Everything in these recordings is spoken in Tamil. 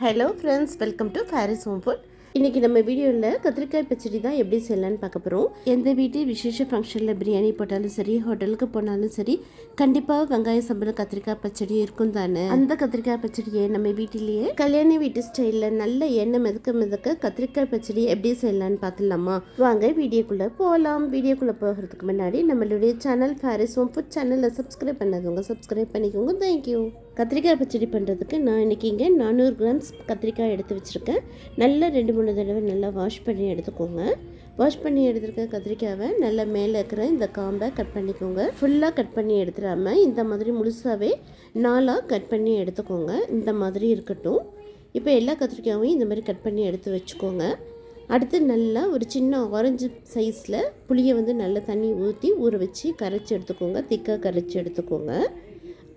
Hello friends, welcome to Faris home food. இன்றைக்கி நம்ம வீடியோவில் கத்திரிக்காய் பச்சடி தான் எப்படி செய்யலான்னு பார்க்க போகிறோம். எந்த வீட்டு விசேஷ ஃபங்க்ஷனில் பிரியாணி போட்டாலும் சரி, ஹோட்டலுக்கு போனாலும் சரி, கண்டிப்பாக வெங்காய சம்பளம் கத்திரிக்காய் பச்சடி இருக்கும் தானே. அந்த கத்திரிக்காய் பச்சடியை நம்ம வீட்டிலேயே கல்யாணி வீட்டு ஸ்டைலில் நல்ல எண்ணெய் மிதக்க கத்திரிக்காய் பச்சடி எப்படி செய்யலான்னு பார்த்துலாமா? வாங்க வீடியோக்குள்ளே போகலாம். வீடியோக்குள்ளே போகிறதுக்கு முன்னாடி நம்மளுடைய சேனல் ஃபேரிஸ் ஹோம் ஃபுட் சேனலில் சப்ஸ்கிரைப் பண்ணாதவங்க சப்ஸ்கிரைப் பண்ணிக்கோங்க. தேங்க்யூ. கத்திரிக்காய் பச்சடி பண்ணுறதுக்கு நான் இன்றைக்கி இங்கே 400 கிராம்ஸ் கத்திரிக்காய் எடுத்து வச்சுருக்கேன். நல்லா 2-3 தடவை நல்லா வாஷ் பண்ணி எடுத்துக்கோங்க. வாஷ் பண்ணி எடுத்துருக்க கத்திரிக்காவை நல்லா மேலே இருக்கிற இந்த காம்பை கட் பண்ணிக்கோங்க. ஃபுல்லாக கட் பண்ணி எடுத்துடாமல் இந்த மாதிரி முழுசாகவே 4ஆக கட் பண்ணி எடுத்துக்கோங்க. இந்த மாதிரி இருக்கட்டும். இப்போ எல்லா கத்திரிக்காயும் இந்த மாதிரி கட் பண்ணி எடுத்து வச்சுக்கோங்க. அடுத்து நல்லா ஒரு சின்ன ஆரஞ்சு சைஸில் புளியை நல்லா தண்ணி ஊற்றி ஊற வச்சு கரைச்சி எடுத்துக்கோங்க. திக்காக கரைச்சி எடுத்துக்கோங்க.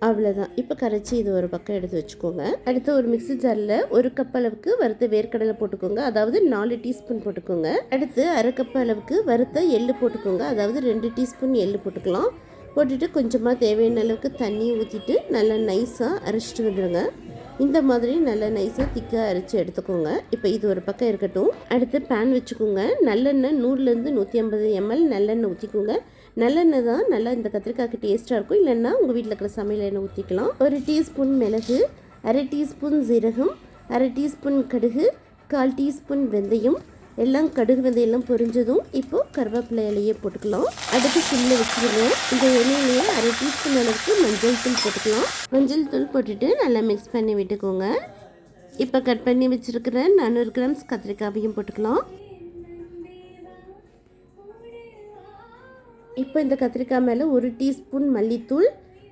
அவ்வளோதான். இப்போ கரைச்சி இது ஒரு பக்கம் எடுத்து வச்சுக்கோங்க. அடுத்து ஒரு மிக்ஸி ஜாரில் 1 கப் அளவுக்கு வறுத்த வேர்க்கடலை போட்டுக்கோங்க. அதாவது 4 டீஸ்பூன் போட்டுக்கோங்க. அடுத்து 1/2 கப் அளவுக்கு வறுத்த எள்ளு போட்டுக்கோங்க. அதாவது 2 டீஸ்பூன் எள்ளு போட்டுக்கலாம். போட்டுட்டு கொஞ்சமாக தேவையான அளவுக்கு தண்ணி ஊற்றிட்டு நல்லா நைஸாக அரைச்சிட்டு வந்துடுங்க. இந்த மாதிரி நல்லா நைஸாக திக்காக அரைச்சி எடுத்துக்கோங்க. இப்போ இது ஒரு பக்கம் இருக்கட்டும். அடுத்து பேன் வச்சுக்கோங்க. நல்லெண்ணெய் 100லேருந்து 150 ml நல்லெண்ணெய் ஊற்றிக்கோங்க. நல்லெண்ணெய் தான் நல்லா இந்த கத்திரிக்காய்க்கு டேஸ்ட்டாக இருக்கும். இல்லைன்னா உங்கள் வீட்டில் இருக்கிற சமையல் எண்ணெய் ஊற்றிக்கலாம். 1 டீஸ்பூன் மிளகு, 1/2 டீஸ்பூன் ஜீரகம், 1/2 டீஸ்பூன் கடுகு, 1/4 டீஸ்பூன் வெந்தயம். எல்லாம் கடுகு வெந்தயம்லாம் பொரிஞ்சதும் இப்போது கருவேப்பிலை இலையே போட்டுக்கலாம். அடுத்து சில்ல வச்சுருங்க. இந்த இலையிலேயே 1/2 டீஸ்பூன் அளவுக்கு மஞ்சள் தூள் போட்டுக்கலாம். மஞ்சள் தூள் போட்டுட்டு நல்லா மிக்ஸ் பண்ணி விட்டுக்கோங்க. இப்போ கட் பண்ணி வச்சுருக்கிற 400 கிராம்ஸ் கத்திரிக்காயையும் போட்டுக்கலாம். இப்போ இந்த கத்திரிக்காய் மேலே 1 டீஸ்பூன் மல்லித்தூள்,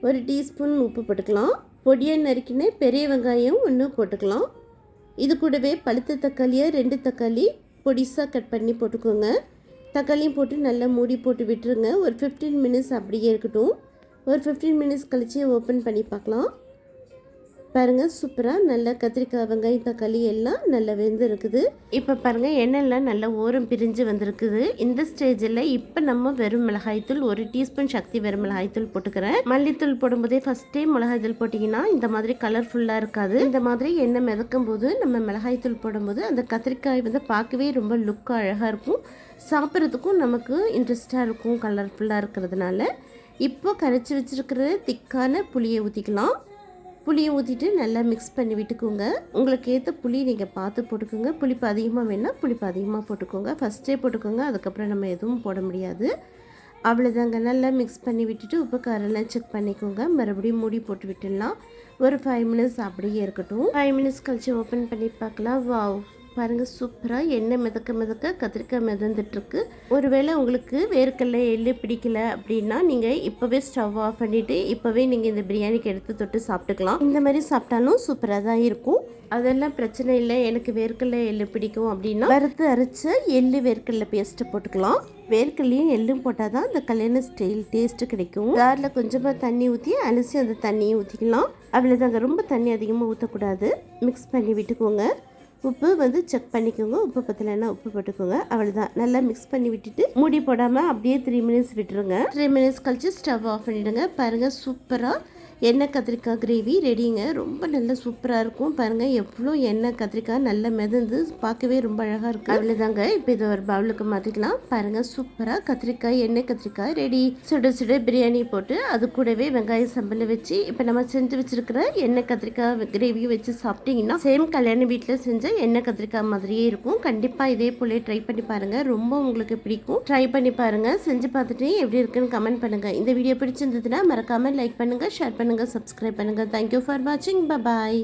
1 டீஸ்பூன் உப்பு போட்டுக்கலாம். பொடியாக நறுக்கின பெரிய வெங்காயம் 1 போட்டுக்கலாம். இது கூடவே பழுத்த தக்காளியை 2 தக்காளி பொடிசாக கட் பண்ணி போட்டுக்கோங்க. தக்காளியும் போட்டு நல்லா மூடி போட்டு விட்டுருங்க. ஒரு 15 மினிட்ஸ் அப்படியே இருக்கட்டும். ஒரு 15 மினிட்ஸ் கழித்து ஓப்பன் பண்ணி பார்க்கலாம். பாருங்கள், சூப்பராக நல்லா கத்திரிக்காய் வெங்காயம் தக்காளி எல்லாம் நல்லா வெந்து இருக்குது. இப்போ பாருங்கள், எண்ணெய்லாம் நல்லா ஓரம் பிரிஞ்சு வந்திருக்குது. இந்த ஸ்டேஜில் இப்போ நம்ம வெறும் மிளகாய்த்தூள் 1 டீஸ்பூன் சக்தி வெறும் மிளகாய்த்தூள் போட்டுக்கிறேன். மல்லித்தூள் போடும்போதே ஃபஸ்ட்டே மிளகாய்த்தூள் போட்டிங்கன்னா இந்த மாதிரி கலர்ஃபுல்லாக இருக்காது. இந்த மாதிரி எண்ணெய் மிதக்கும் போது நம்ம மிளகாய்த்தூள் போடும்போது அந்த கத்திரிக்காய் பார்க்கவே ரொம்ப லுக்காக அழகாக இருக்கும். சாப்பிட்றதுக்கும் நமக்கு இன்ட்ரெஸ்டாக இருக்கும் கலர்ஃபுல்லாக இருக்கிறதுனால. இப்போ கரைச்சி வச்சுருக்கிற திக்கான புளியை ஊற்றிக்கலாம். புளியை ஊற்றிட்டு நல்லா மிக்ஸ் பண்ணி விட்டுக்கோங்க. உங்களுக்கு ஏற்ற புளி நீங்கள் பார்த்து போட்டுக்கோங்க. புளிப்பு அதிகமாக வேணால் புளிப்பு அதிகமாக போட்டுக்கோங்க. ஃபஸ்ட்டே போட்டுக்கோங்க, அதுக்கப்புறம் நம்ம எதுவும் போட முடியாது. அவ்வளோதாங்க. நல்லா மிக்ஸ் பண்ணி விட்டுட்டு உப்பு காரெல்லாம் செக் பண்ணிக்கோங்க. மறுபடியும் மூடி போட்டு விட்டுடலாம். ஒரு 5 மினிட்ஸ் அப்படியே இருக்கட்டும். 5 மினிட்ஸ் கழிச்சு ஓப்பன் பண்ணி பார்க்கலாம். வாவ், பாருங்கள், சூப்பராக எண்ணெய் மிதக்க கத்திரிக்காய் மிதந்துட்டுருக்கு. ஒருவேளை உங்களுக்கு வேர்க்கடலை எள்ளு பிடிக்கல அப்படின்னா நீங்கள் இப்போவே ஸ்டவ் ஆஃப் பண்ணிவிட்டு இப்போவே நீங்கள் இந்த பிரியாணிக்கு எடுத்து தொட்டு சாப்பிட்டுக்கலாம். இந்த மாதிரி சாப்பிட்டாலும் சூப்பராக தான் இருக்கும். அதெல்லாம் பிரச்சனை இல்லை. எனக்கு வேர்க்கடலை எள்ளு பிடிக்கும் அப்படின்னா வறுத்து அரைச்ச எள்ளு வேர்க்கடலை பேஸ்ட்டு போட்டுக்கலாம். வேர்க்கடலையும் எள்ளும் போட்டால் தான் அந்த கல்யாண ஸ்டைல் டேஸ்ட்டு கிடைக்கும். ஜாரில் கொஞ்சமாக தண்ணி ஊற்றி அலசி அந்த தண்ணியை ஊற்றிக்கலாம். அவ்வளோதாங்க. ரொம்ப தண்ணி அதிகமாக ஊற்றக்கூடாது. மிக்ஸ் பண்ணி விட்டுக்கோங்க. உப்பு செக் பண்ணிக்கோங்க. உப்பு பத்தலைன்னா உப்பு போட்டுக்கோங்க. அவ்வளோதான். நல்லா மிக்ஸ் பண்ணி விட்டுட்டு மூடி போடாமல் அப்படியே 3 மினிட்ஸ் விட்டுருங்க. 3 மினிட்ஸ் கழிச்சு ஸ்டவ் ஆஃப் பண்ணிவிடுங்க. பாருங்கள், சூப்பராக எண்ணெய் கத்திரிக்காய் கிரேவி ரெடிங்க. ரொம்ப நல்லா சூப்பராக இருக்கும். பாருங்கள், எவ்வளோ எண்ணெய் கத்திரிக்காய் நல்லா மிதந்து பார்க்கவே ரொம்ப அழகாக இருக்குது. அவ்வளோதாங்க. இப்போ இதை ஒரு பவுலுக்கு மாற்றிக்கலாம். பாருங்கள், சூப்பராக கத்திரிக்காய் எண்ணெய் கத்திரிக்காய் ரெடி. சுட சுட பிரியாணி போட்டு அது கூடவே வெங்காயம் சம்பல் வச்சு இப்போ நம்ம செஞ்சு வச்சுருக்கிற எண்ணெய் கத்திரிக்காய் கிரேவியை வச்சு சாப்பிட்டிங்கன்னா சேம் கல்யாண வீட்டில் செஞ்ச எண்ணெய் கத்திரிக்காய் மாதிரியே இருக்கும். கண்டிப்பாக இதே போல் ட்ரை பண்ணி பாருங்கள். ரொம்ப உங்களுக்கு பிடிக்கும். ட்ரை பண்ணி பாருங்கள். செஞ்சு பார்த்துட்டு எப்படி இருக்குன்னு கமெண்ட் பண்ணுங்கள். இந்த வீடியோ பிடிச்சிருந்ததுன்னா மறக்காமல் லைக் பண்ணுங்கள், ஷேர் பண்ணுங்கள், சப்ஸ்கிரைப் பண்ணுங்கள். தேங்க்யூ ஃபார் வாட்சிங். பாய்.